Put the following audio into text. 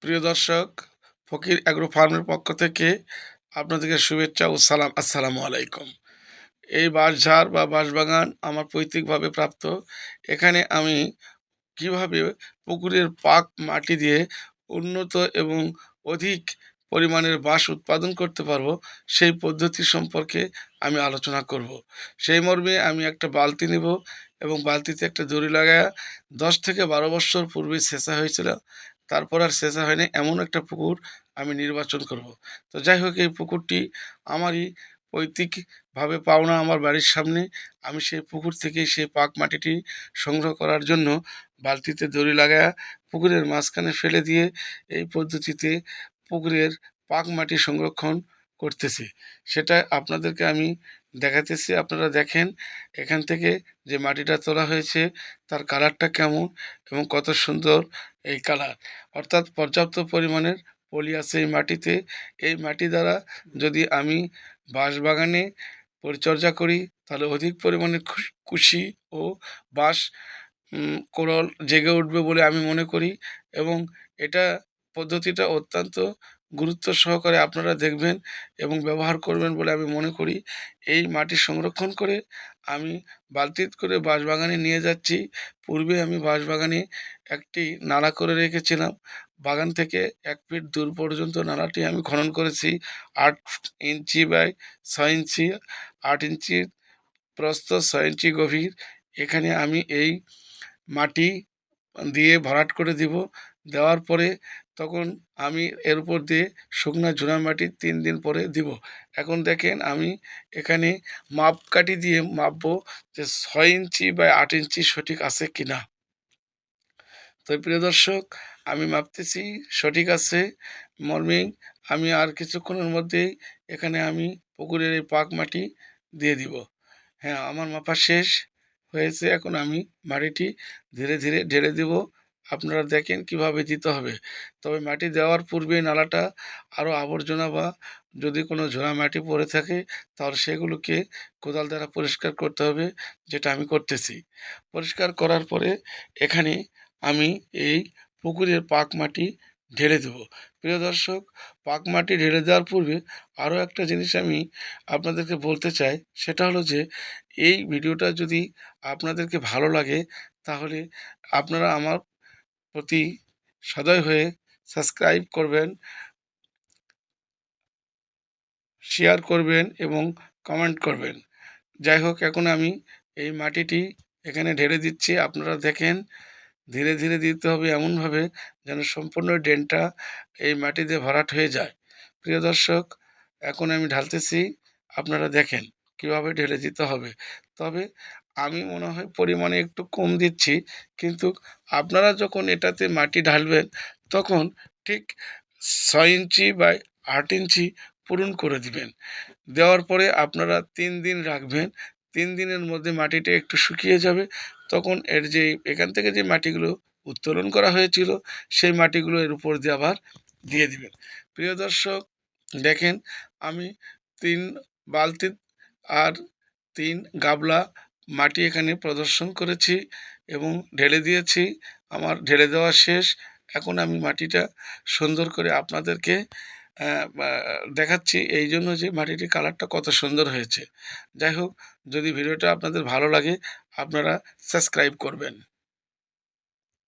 প্রিয় দর্শক, ফকির অ্যাগ্রো ফার্মের পক্ষ থেকে আপনাদেরকে শুভেচ্ছা ও সালাম। আসসালামু আলাইকুম। এই বাঁশঝাড় বা বাঁশবাগান আমার পৈতৃকভাবে প্রাপ্ত। এখানে আমি কিভাবে পুকুরের পাক মাটি দিয়ে উন্নত এবং অধিক পরিমাণের বাঁশ উৎপাদন করতে পারবো, সেই পদ্ধতি সম্পর্কে আমি আলোচনা করব। সেই মর্মে আমি একটা বালতি নেব এবং বালতিতে একটা দড়ি লাগায়া 10 থেকে 12 বছর পূর্বে সেচা হয়েছিল। তারপর আর সেচা হয়নি, এমন একটা পুকুর আমি নির্বাচন করব। তো যাই হোক, এই পুকুরটি আমারই পৈতৃকভাবে পাওনা, আমার বাড়ির সামনে। আমি সেই পুকুর থেকেই সেই পাক মাটিটি সংগ্রহ করার জন্য বালতিতে দড়ি লাগায়া পুকুরের মাঝখানে ফেলে দিয়ে এই পদ্ধতিতে পুকুরের পাক মাটি সংরক্ষণ করতেছি। সেটা আপনাদেরকে আমি দেখাতেছি। আপনারা দেখেন এখান থেকে যে মাটিটা তোলা হয়েছে তার কালারটা কেমন এবং কত সুন্দর এই কালার। অর্থাৎ পর্যাপ্ত পরিমাণের পলি আছে এই মাটিতে। এই মাটি দ্বারা যদি আমি বাঁশবাগানে পরিচর্যা করি তাহলে অধিক পরিমাণে কুশি ও বাঁশ কোরল জেগে উঠবে বলে আমি মনে করি। এবং এটা পদ্ধতিটা অত্যন্ত গুরুত্ব সহকারে আপনারা দেখবেন এবং ব্যবহার করবেন বলে আমি মনে করি। এই মাটি সংরক্ষণ করে আমি বালতিত করে বাঁশবাগানে নিয়ে যাচ্ছি। পূর্বে আমি বাঁশবাগানে একটি নালা করে রেখেছিলাম। বাগান থেকে 1 ফিট দূর পর্যন্ত নালাটি আমি খনন করেছি। 8 ইঞ্চি বাই 6 ইঞ্চি, 8 ইঞ্চি প্রস্থ, 6 ইঞ্চি গভীর। এখানে আমি এই মাটি দিয়ে ভরাট করে দিব। দেওয়ার পরে তখন আমি এর উপর দিয়ে শুকনা ঝুনা মাটি 3 দিন পরে দিব। এখন দেখেন আমি এখানে মাপকাঠি দিয়ে মাপবো যে 6 ইঞ্চি বা 8 ইঞ্চি সঠিক আছে কিনা। তো প্রিয় দর্শক, আমি মাপতেছি সঠিক আছে মর্মে আমি আর কিছুক্ষণের মধ্যেই এখানে আমি পুকুরের এই পাক মাটি দিয়ে দিব। হ্যাঁ, আমার মাপা শেষ হয়েছে। এখন আমি মাটিটি ধীরে ধীরে ঢেলে দেব। আপনারা দেখেন কিভাবে দিতে হবে। তবে মাটি দেওয়ার পূর্বে নালাটা আরও আবর্জনা বা যদি কোনো ঝোড়া মাটি পড়ে থাকে তাহলে সেগুলোকে কোদাল দ্বারা পরিষ্কার করতে হবে, যেটা আমি করতেছি। পরিষ্কার করার পরে এখানে আমি এই পুকুরের পাক মাটি ঢেলে দেব। প্রিয় দর্শক, পাক মাটি ঢেলে দেওয়ার পূর্বে আরও একটা জিনিস আমি আপনাদেরকে বলতে চাই। সেটা হলো যে এই ভিডিওটা যদি আপনাদেরকে ভালো লাগে তাহলে আপনারা আমার প্রতি সদয় হয়ে সাবস্ক্রাইব করবেন, শেয়ার করবেন এবং কমেন্ট করবেন। যাই হোক, এখন আমি এই মাটিটি এখানে ঢেলে দিচ্ছি। আপনারা দেখেন ধীরে ধীরে দিতে হবে, এমনভাবে যেন সম্পূর্ণ ড্রেনটা এই মাটি দিয়ে ভরাট হয়ে যায়। প্রিয় দর্শক, এখন আমি ঢালতেছি। আপনারা দেখেন কিভাবে ঢেলে দিতে হবে। তবে আমি মনে হয় পরিমাণে একটু কম দিচ্ছি, কিন্তু আপনারা যখন এটাতে মাটি ঢালবেন তখন ঠিক 6 ইঞ্চি বা 8 ইঞ্চি পূরণ করে দিবেন। দেওয়ার পরে আপনারা 3 দিন রাখবেন। 3 দিনের মধ্যে মাটিটা একটু শুকিয়ে যাবে। তখন এর যে এখান থেকে যে মাটিগুলো উত্তোলন করা হয়েছিল সেই মাটিগুলো এর উপর দিয়ে আবার দিয়ে দিবেন। প্রিয় দর্শক, দেখেন আমি 3 বালতি আর 3 গাবলা মাটি এখানে প্রদর্শন করেছি এবং ঢেলে দিয়েছি। আমার ঢেলে দেওয়া শেষ। এখন আমি মাটিটা সুন্দর করে আপনাদেরকে দেখাচ্ছি, এই জন্য যে মাটিটির কালারটা কত সুন্দর হয়েছে। যাই হোক, যদি ভিডিওটা আপনাদের ভালো লাগে আপনারা সাবস্ক্রাইব করবেন।